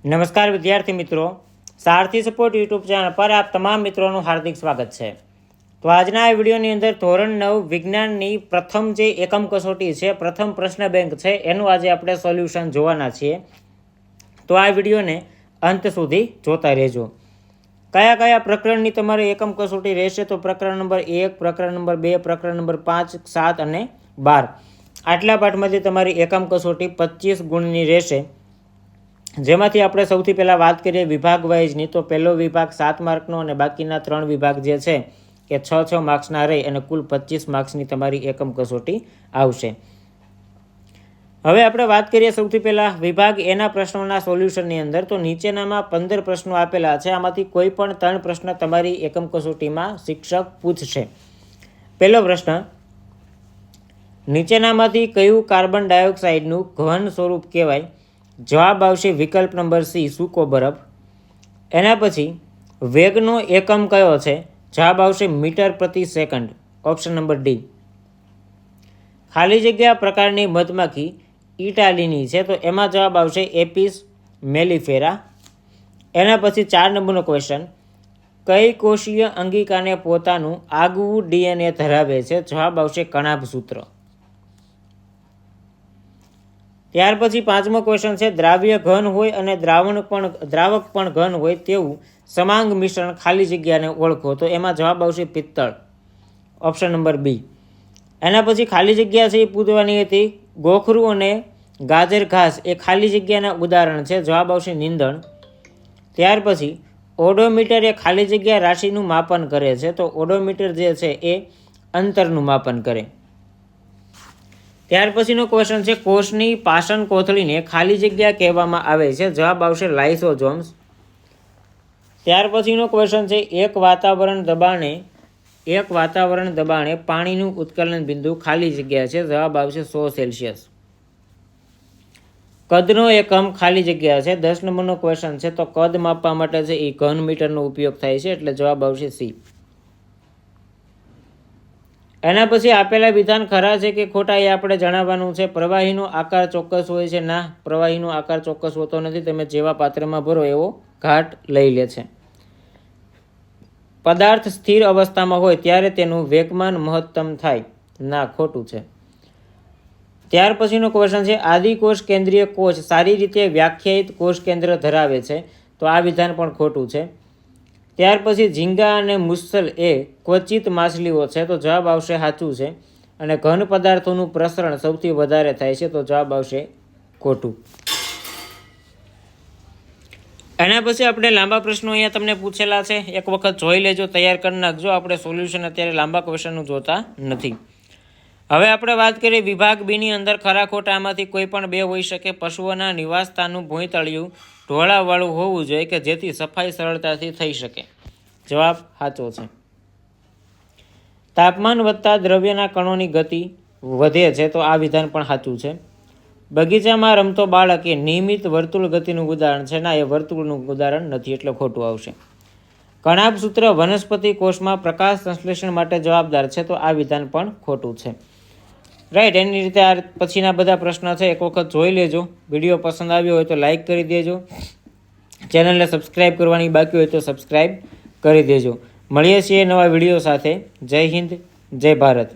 નમસ્કાર વિદ્યાર્થી મિત્રો, સારથી સપોર્ટ યુટ્યુબ ચેનલ પર આપ તમામ મિત્રોનું હાર્દિક સ્વાગત છે। તો આજના આ વિડીયોની અંદર ધોરણ 9 વિજ્ઞાનની પ્રથમ જે એકમ કસોટી છે, પ્રથમ પ્રશ્ન બેંક છે, એનું આજે આપણે સોલ્યુશન જોવાના છીએ। તો આ વિડીયોને અંત સુધી જોતા રહેજો। કયા કયા પ્રકરણની તમારી એકમ કસોટી રહેશે? તો પ્રકરણ નંબર 1, પ્રકરણ નંબર 2, પ્રકરણ નંબર 5, 7 અને 12 આટલા પાઠમાંથી તમારી એકમ કસોટી 25 ગુણની રહેશે। જેમાંથી આપણે સૌથી પહેલાં વાત કરીએ વિભાગ વાઇઝની, તો પહેલો વિભાગ 7 માર્કનો અને બાકીના 3 વિભાગ જે છે એ 6 માર્ક્સના રહી અને કુલ 25 માર્ક્સની તમારી એકમ કસોટી આવશે। હવે આપણે વાત કરીએ સૌથી પહેલાં વિભાગ એના પ્રશ્નોના સોલ્યુશનની અંદર। તો નીચેનામાં 15 પ્રશ્નો આપેલા છે, આમાંથી કોઈ પણ 3 પ્રશ્ન તમારી એકમ કસોટીમાં શિક્ષક પૂછશે। પહેલો પ્રશ્ન, નીચેનામાંથી કયું કાર્બન ડાયોક્સાઇડનું ઘન સ્વરૂપ કહેવાય? જવાબ આવશે વિકલ્પ નંબર સી, સૂકો બરફ। એના પછી વેગનો એકમ કયો છે? જવાબ આવશે મીટર પ્રતિ સેકન્ડ, ઓપ્શન નંબર ડી। ખાલી જગ્યા પ્રકારની મધમાખી ઇટાલીની છે, તો એમાં જવાબ આવશે એપિસ મેલિફેરા। એના પછી 4 નંબરનો ક્વેશ્ચન, કઈ કોષીય અંગિકાને પોતાનું આગવું ડીએનએ ધરાવે છે? જવાબ આવશે કણાભસૂત્ર। ત્યાર પછી 5મો ક્વેશ્ચન છે, દ્રાવ્ય ઘન હોય અને દ્રાવક પણ ઘન હોય તેવું સમાંગ મિશ્રણ ખાલી જગ્યાને ઓળખો, તો એમાં જવાબ આવશે પિત્તળ, ઓપ્શન નંબર બી। એના પછી ખાલી જગ્યા છે એ પૂછવાની હતી, ગોખરું અને ગાજર ઘાસ એ ખાલી જગ્યાના ઉદાહરણ છે, જવાબ આવશે નીંદણ। ત્યાર પછી ઓડોમીટર એ ખાલી જગ્યા રાશિનું માપન કરે છે, તો ઓડોમીટર જે છે એ અંતરનું માપન કરે। ત્યાર પછીનો ક્વેશ્ચન છે, કોષની પાચન કોથળીને ખાલી જગ્યા કહેવામાં આવે છે, જવાબ આવશે લાઇસોઝોમ્સ। ત્યાર પછીનો ક્વેશ્ચન છે, એક વાતાવરણ દબાણે પાણીનું ઉત્કલન બિંદુ ખાલી જગ્યા છે, જવાબ આવશે 100 સેલ્સિયસ। કદનો એકમ ખાલી જગ્યા છે, 10 નંબરનો ક્વેશ્ચન છે, તો કદ માપવા માટે છે એ ઘન મીટરનો ઉપયોગ થાય છે, એટલે જવાબ આવશે સી। એના પછી આપેલા વિધાન ખરા છે કે ખોટા એ આપણે જણાવવાનું છે। પ્રવાહીનો આકાર ચોક્કસ હોય છે? ના, પ્રવાહીનો આકાર ચોક્કસ હોતો નથી, તમે જેવા પાત્રમાં ભરો એવો ઘાટ લઈ લે છે। પદાર્થ સ્થિર અવસ્થામાં હોય ત્યારે તેનું વેગમાન મહત્તમ થાય? ના, ખોટું છે। ત્યાર પછીનો ક્વેશ્ચન છે, આદિકોષ કેન્દ્રીય કોષ સારી રીતે વ્યાખ્યાયિત કોષ કેન્દ્ર ધરાવે છે, તો આ વિધાન પણ ખોટું છે। ત્યાર પછી ઝીંગા અને મુસલ એ ક્વચિત માછલીઓ છે, તો જવાબ આવશે સાચું છે। અને ઘન પદાર્થોનું પ્રસરણ સૌથી વધારે થાય છે, તો જવાબ આવશે ખોટું। એના પછી આપણે લાંબા પ્રશ્નો અહીંયા તમને પૂછેલા છે, એક વખત જોઈ લેજો, તૈયાર કરી નાખજો। આપણે સોલ્યુશન અત્યારે લાંબા ક્વેશ્ચનનું જોતા નથી। હવે આપણે વાત કરીએ વિભાગ બીની અંદર ખરા ખોટામાંથી કોઈ પણ 2 હોઈ શકે। પશુઓના નિવાસસ્થાનનું ભોંયતળિયું ઢોળાવવાળું હોવું જોઈએ કે જેથી સફાઈ સરળતાથી થઈ શકે, જવાબ સાચો છે। તાપમાન વધતા દ્રવ્યના કણોની ગતિ વધે છે, તો આ વિધાન પણ સાચું છે। બગીચામાં રમતો બાળક એ નિયમિત વર્તુળ ગતિનું ઉદાહરણ છે? ના, એ વર્તુળનું ઉદાહરણ નથી, એટલે ખોટું આવશે। કણાભસૂત્ર વનસ્પતિ કોષમાં પ્રકાશ સંશ્લેષણ માટે જવાબદાર છે, તો આ વિધાન પણ ખોટું છે। રાઈટ, એની રીતે આ પછીના બધા પ્રશ્નો છે એક વખત જોઈ લેજો। વિડીયો પસંદ આવ્યો હોય તો લાઇક કરી દેજો, ચેનલને સબસ્ક્રાઈબ કરવાની બાકી હોય તો સબસ્ક્રાઈબ કરી દેજો। મળીએ છીએ નવા વિડીયો સાથે। જય હિન્દ, જય ભારત।